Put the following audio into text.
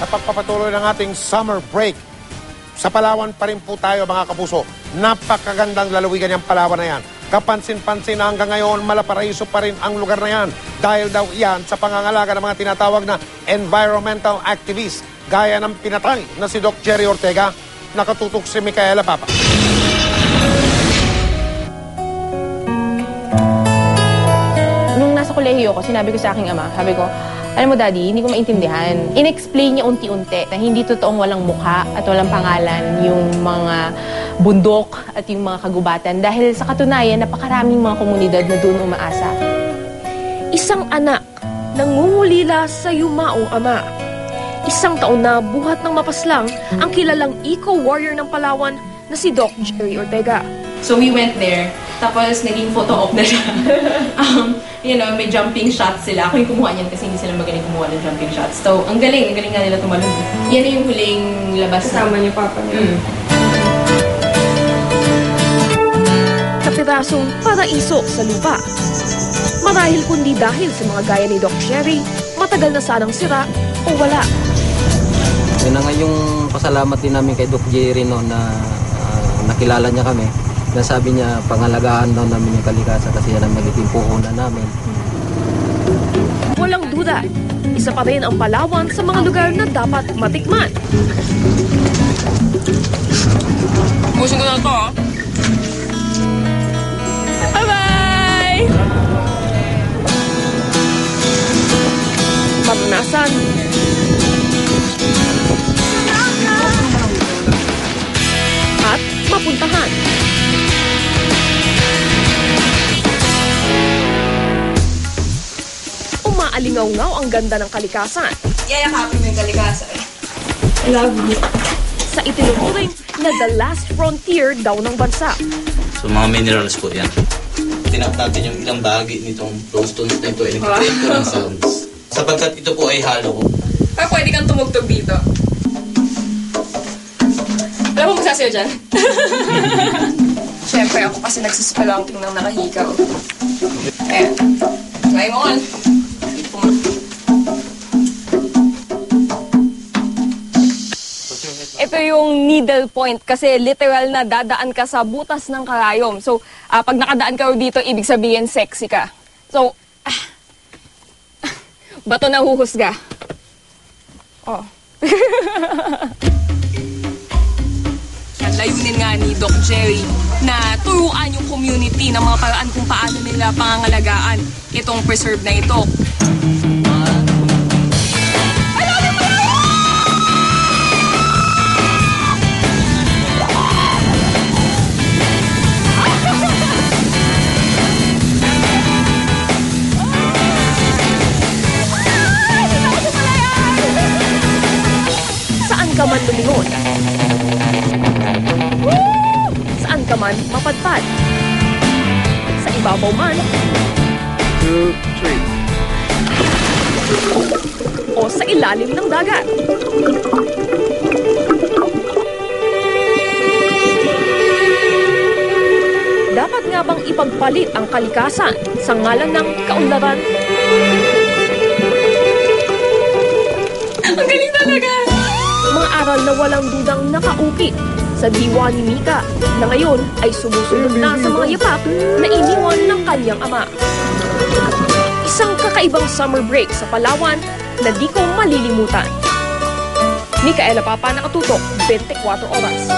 sa pagpapatuloy ng ating summer break. Sa Palawan pa rin po tayo mga kapuso. Napakagandang lalawigan yung Palawan na yan. Kapansin-pansin na hanggang ngayon, Malaparaiso pa rin ang lugar na yan. Dahil daw yan sa pangangalaga ng mga tinatawag na environmental activists. Gaya ng pinatay na si Doc Jerry Ortega. Nakatutok si Micaela Papa. Nung nasa kolehiyo ko, sinabi ko sa aking ama, sabi ko, alam mo daddy, hindi ko maintindihan. In-explain niya unti-unti na hindi totoong walang mukha at walang pangalan yung mga bundok at yung mga kagubatan. Dahil sa katunayan, napakaraming mga komunidad na doon umaasa. Isang anak nangungulila sa yumaong ama. Isang taon na buhat ng mapaslang ang kilalang eco-warrior ng Palawan na si Doc Jerry Ortega. So we went there, tapos naging photo op na siya. May jumping shots sila. Ako yung kumuha niyan kasi hindi sila magaling kumuha ng jumping shots. So, ang galing nga nila tumalon. Yan na yung huling labas. Kasama niyo papa niya. Kapirasong paraiso sa lupa. Marahil kundi dahil sa mga gaya ni Doc Jerry, matagal na sanang sira o wala. Yun na nga yung pasalamat din namin kay Doc Jerry no, na nakilala niya kami. Nasabi niya, pangalagaan daw namin yung kalikasan kasi yan ang magiging puhunan namin. Walang duda, isa pa rin ang Palawan sa mga lugar na dapat matikman. Busin ko na ito, Bye-bye! Maranasan. At mapuntahan. Umaalingaw-ngaw ang ganda ng kalikasan. Yayakapin mo yung kalikasan. I love you. Sa itinuturing na the last frontier daw ng bansa. So mga minerals po yan. Tinap natin yung ilang bahagi nitong stones na ito ay nag-create po ng sounds. Sapagkat ito po ay hollow. Pwede kang tumugtog dito. Alam mo magsasayo dyan? Siyempre ako kasi nagsuspelunking ng nakahikaw. Ayan. Try mo on. Ito yung needle point kasi literal na dadaan ka sa butas ng karayom. So, pag nakadaan ka dito, ibig sabihin sexy ka. So, bato na huhusga. Oh. Layunin nga ni Doc Jerry na turuan yung community ng mga paraan kung paano nila pangangalagaan itong preserve na ito. Saan ka man lumingon? Saan ka man mapadpad? Sa ibabaw man? 2, 3. O sa ilalim ng dagat? Dapat nga bang ipagpalit ang kalikasan sa ngalan ng kaunlaran? Ang galing talaga! Mga aral na walang dudang nakaukit sa diwa ni Mika na ngayon ay sumusunod na sa mga yapak na iniwan ng kanyang ama. Isang kakaibang summer break sa Palawan na di ko malilimutan. Micaela Papa, nakatutok, 24 oras.